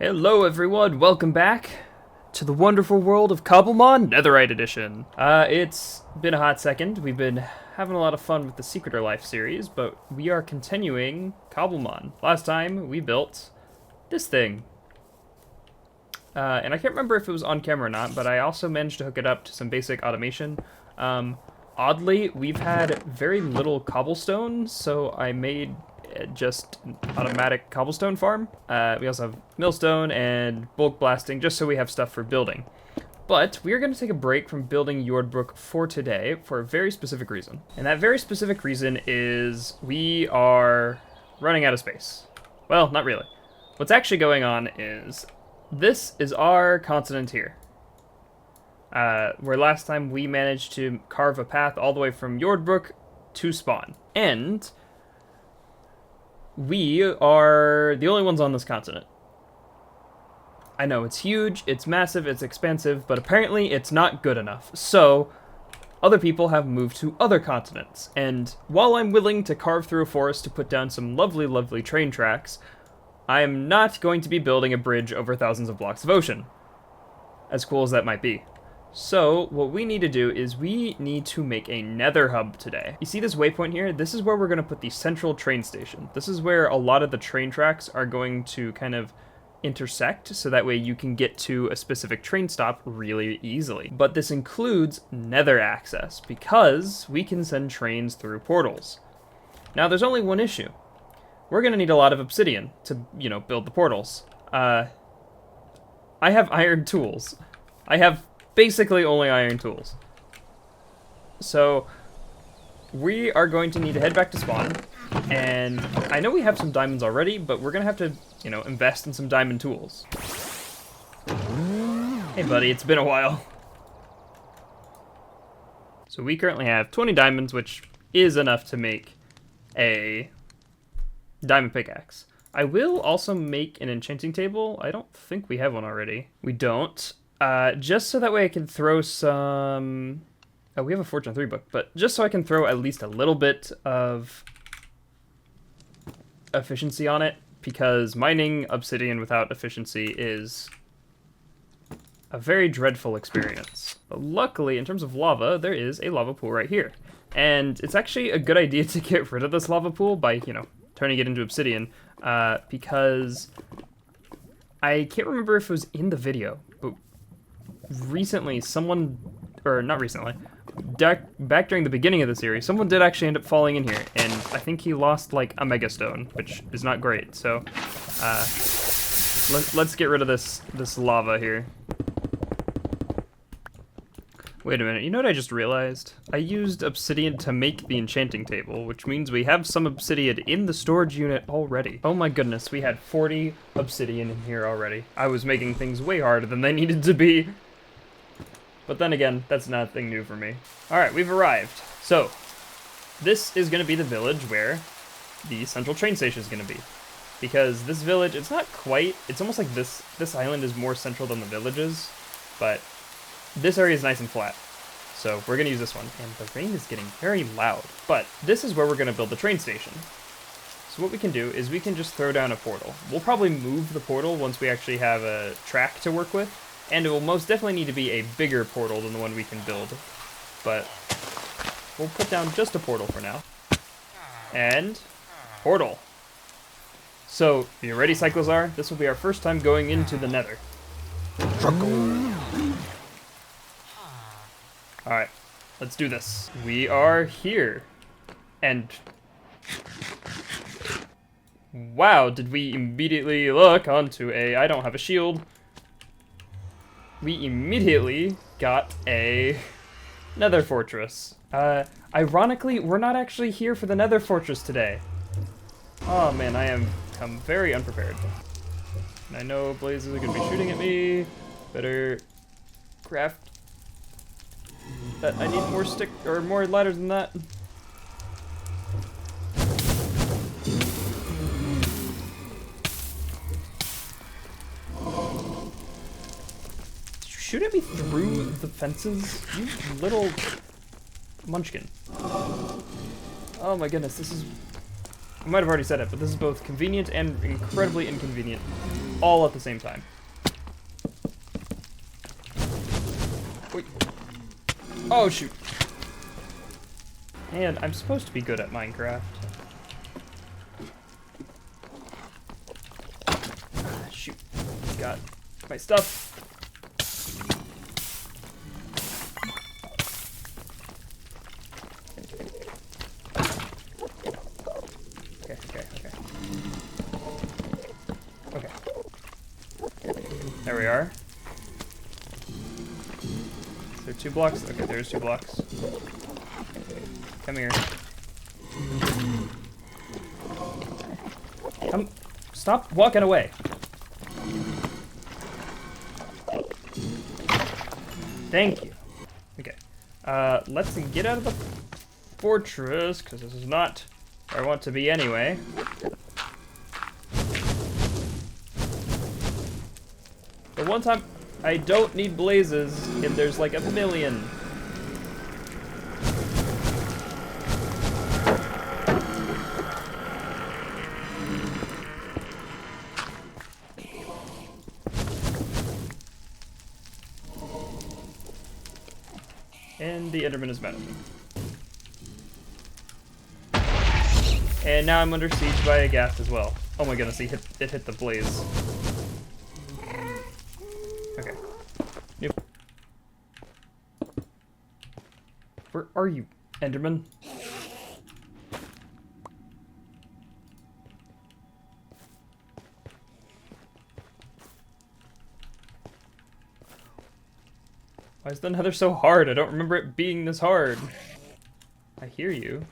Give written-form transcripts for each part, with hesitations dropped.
Hello everyone, welcome back to the wonderful world of Cobblemon Netherite Edition. It's been a hot second. We've been having a lot of fun with the Secreter Life series, but we are continuing Cobblemon. Last time we built this thing. And I can't remember if it was on camera or not, but I also managed to hook it up to some basic automation. Oddly, we've had very little cobblestone, so I made just an automatic cobblestone farm. We also have millstone and bulk blasting, just so we have stuff for building. But we are going to take a break from building Yordbrook for today for a very specific reason. And that very specific reason is we are running out of space. Well, not really. What's actually going on is this is our continent here. Where last time we managed to carve a path all the way from Yordbrook to spawn. And we are the only ones on this continent. I know, it's huge, it's massive, it's expansive, but apparently it's not good enough. So, other people have moved to other continents. And while I'm willing to carve through a forest to put down some lovely, lovely train tracks, I am not going to be building a bridge over thousands of blocks of ocean. As cool as that might be. So, what we need to do is we need to make a nether hub today. You see this waypoint here? This is where we're going to put the central train station. This is where a lot of the train tracks are going to kind of intersect, so that way you can get to a specific train stop really easily. But this includes nether access, because we can send trains through portals. Now, there's only one issue. We're going to need a lot of obsidian to, build the portals. I have iron tools. I have basically only iron tools. So we are going to need to head back to spawn, and I know we have some diamonds already, but we're gonna have to, invest in some diamond tools. Hey buddy, it's been a while. So we currently have 20 diamonds, which is enough to make a diamond pickaxe. I will also make an enchanting table. I don't think we have one already. We don't. Just so that way I can throw some... Oh, we have a Fortune 3 book, but just so I can throw at least a little bit of efficiency on it, because mining obsidian without efficiency is a very dreadful experience. But luckily, in terms of lava, there is a lava pool right here. And it's actually a good idea to get rid of this lava pool by, turning it into obsidian, because I can't remember if it was in the video, but recently someone, or not recently, back during the beginning of the series, someone did actually end up falling in here, and I think he lost like a megastone, which is not great. So let's get rid of this lava here. Wait a minute, you know what I just realized? I used obsidian to make the enchanting table, which means we have some obsidian in the storage unit already. Oh my goodness, we had 40 obsidian in here already. I was making things way harder than they needed to be. But then again, that's nothing new for me. Alright, we've arrived. So, this is going to be the village where the central train station is going to be. Because this village, it's not quite, it's almost like this island is more central than the villages, but this area is nice and flat. So, we're going to use this one. And the rain is getting very loud. But this is where we're going to build the train station. So what we can do is we can just throw down a portal. We'll probably move the portal once we actually have a track to work with. And it will most definitely need to be a bigger portal than the one we can build. But we'll put down just a portal for now. And portal. So, are you ready, Cyclozar? This will be our first time going into the Nether. Alright, let's do this. We are here. And wow, did we immediately look onto a... I don't have a shield. We immediately got a nether fortress. Ironically, we're not actually here for the nether fortress today. Oh man, I am become very unprepared. And I know blazes are gonna be shooting at me. Better craft that. I need more stick or more ladders than that. Shoot at me through the fences, you little munchkin. Oh my goodness, this is I might have already said it, but this is both convenient and incredibly inconvenient, all at the same time. Wait. Oh, shoot. And I'm supposed to be good at Minecraft. Shoot. Got my stuff. Okay. There we are. Is there 2 blocks? Okay, there's 2 blocks. Come here. Come. Stop walking away. Thank you. Okay. Let's get out of the fortress, because this is not where I want to be anyway. The one time I don't need blazes, and there's like a million. And the Enderman is mad at me. And now I'm under siege by a ghast as well. Oh my goodness, it hit the blaze. Okay. Nope. Where are you, Enderman? Why is the Nether so hard? I don't remember it being this hard. I hear you.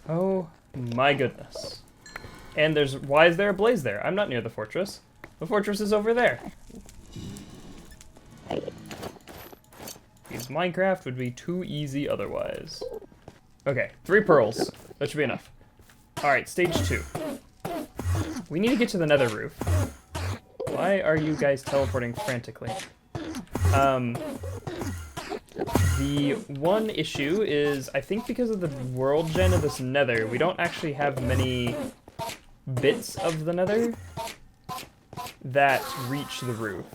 Oh my goodness. And why is there a blaze there? I'm not near the fortress. The fortress is over there. Because Minecraft would be too easy otherwise. Okay, 3 pearls. That should be enough. Alright, stage 2. We need to get to the Nether roof. Why are you guys teleporting frantically? The one issue is, I think because of the world gen of this Nether, we don't actually have many bits of the Nether that reach the roof.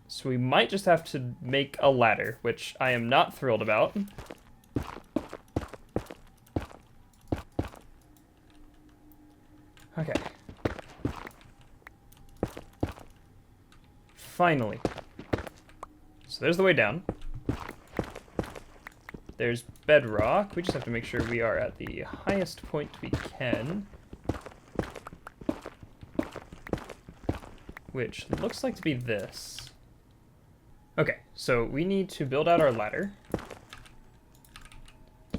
So we might just have to make a ladder, which I am not thrilled about. Okay. Finally. So there's the way down. There's bedrock. We just have to make sure we are at the highest point we can. Which looks like to be this. Okay, so we need to build out our ladder.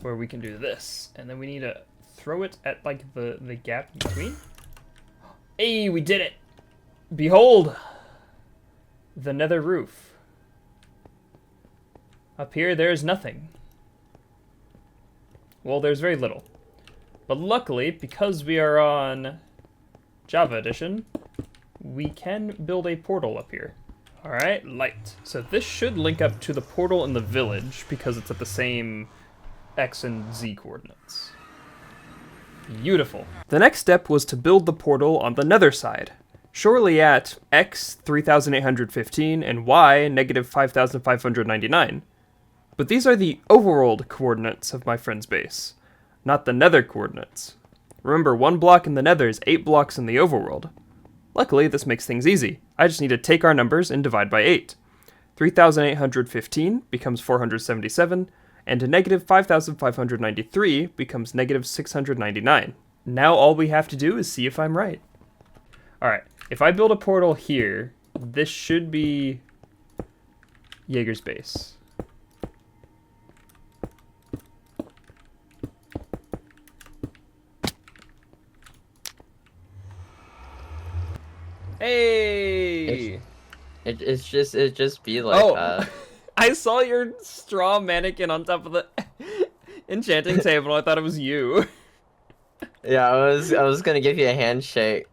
Where we can do this. And then we need to throw it at, like, the gap in between. Hey, we did it! Behold! The Nether roof. Up here, there is nothing. Well, there's very little. But luckily, because we are on Java Edition, we can build a portal up here. Alright, light. So this should link up to the portal in the village, because it's at the same X and Z coordinates. Beautiful. The next step was to build the portal on the Nether side. Surely at X 3815 and Y negative 5599. But these are the overworld coordinates of my friend's base, not the Nether coordinates. Remember, 1 block in the Nether is 8 blocks in the overworld. Luckily, this makes things easy. I just need to take our numbers and divide by 8. 3815 becomes 477, and a negative 5593 becomes negative 699. Now all we have to do is see if I'm right. Alright, if I build a portal here, this should be Jaeger's base. Hey! It just be like I saw your straw mannequin on top of the enchanting table. I thought it was you. Yeah, I was gonna give you a handshake.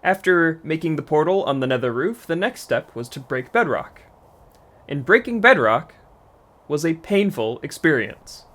After making the portal on the Nether roof, the next step was to break bedrock. And breaking bedrock was a painful experience.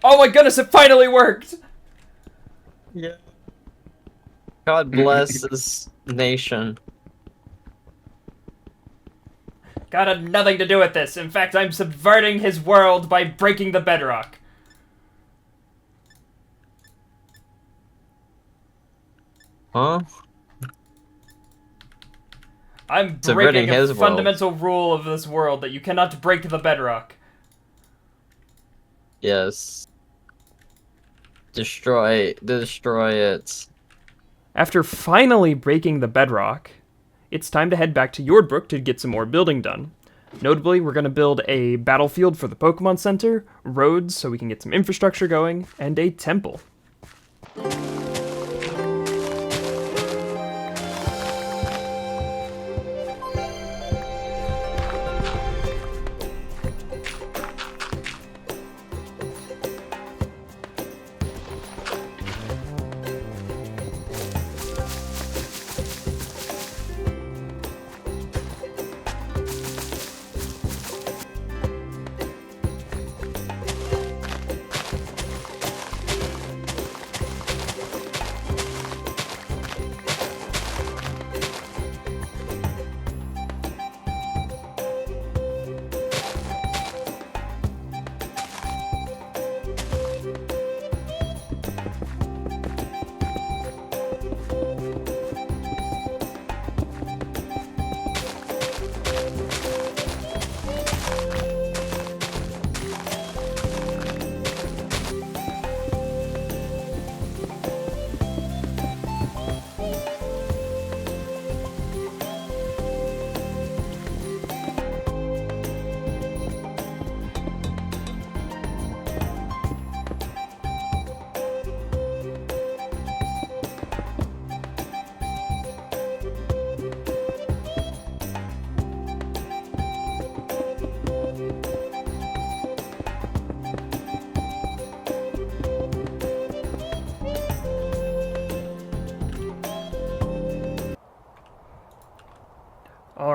Oh my goodness, it finally worked! Yeah. God bless this nation. God had nothing to do with this. In fact, I'm subverting his world by breaking the bedrock. Huh? I'm Subverting breaking a his world. fundamental rule of this world that you cannot break the bedrock. Yes. Destroy it. After finally breaking the bedrock, it's time to head back to Yordbrook to get some more building done. Notably, we're going to build a battlefield for the Pokemon Center, roads so we can get some infrastructure going, and a temple.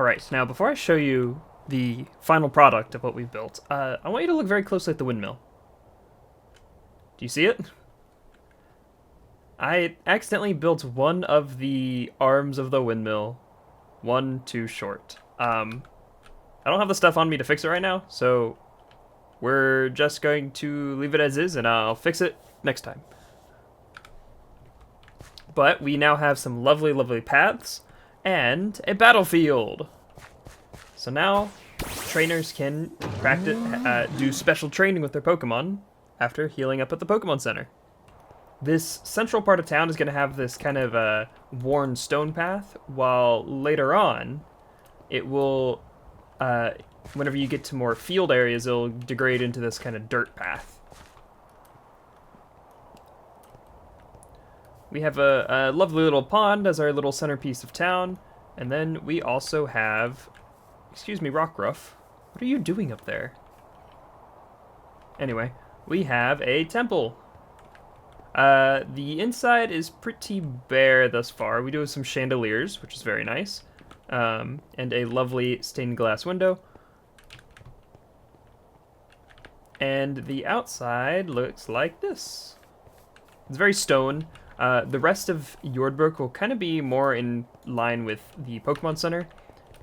Alright, now before I show you the final product of what we've built, I want you to look very closely at the windmill. Do you see it? I accidentally built one of the arms of the windmill one too short. I don't have the stuff on me to fix it right now, so we're just going to leave it as is, and I'll fix it next time. But we now have some lovely, lovely paths and a battlefield. So now trainers can practice, do special training with their Pokemon after healing up at the Pokemon Center. This central part of town is going to have this kind of worn stone path, while later on, it will, whenever you get to more field areas, it'll degrade into this kind of dirt path. We have a lovely little pond as our little centerpiece of town, and then we also have, excuse me, Rockruff, what are you doing up there? Anyway, we have a temple. The inside is pretty bare thus far. We do have some chandeliers, which is very nice, and a lovely stained glass window. And the outside looks like this. It's very stone. The rest of Yordbrook will kind of be more in line with the Pokemon Center,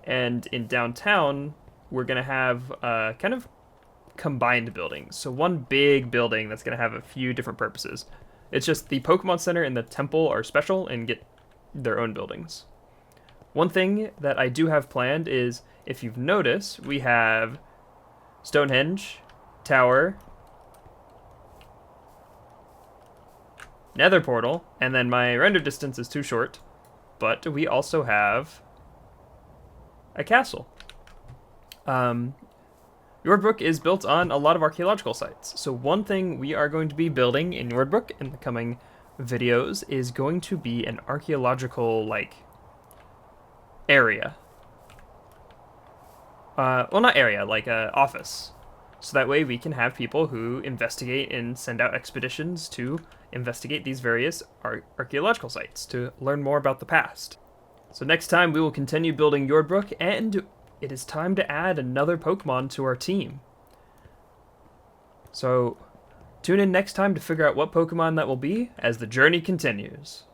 and in downtown, we're going to have kind of combined buildings. So one big building that's going to have a few different purposes. It's just the Pokemon Center and the temple are special and get their own buildings. One thing that I do have planned is, if you've noticed, we have Stonehenge, Tower, Nether Portal, and then my render distance is too short, but we also have a castle. Yordbrook is built on a lot of archaeological sites. So one thing we are going to be building in Yordbrook in the coming videos is going to be an archaeological, area. Well, not area, office. So that way we can have people who investigate and send out expeditions to investigate these various archaeological sites to learn more about the past. So next time we will continue building Yordbrook, and it is time to add another Pokemon to our team. So tune in next time to figure out what Pokemon that will be as the journey continues.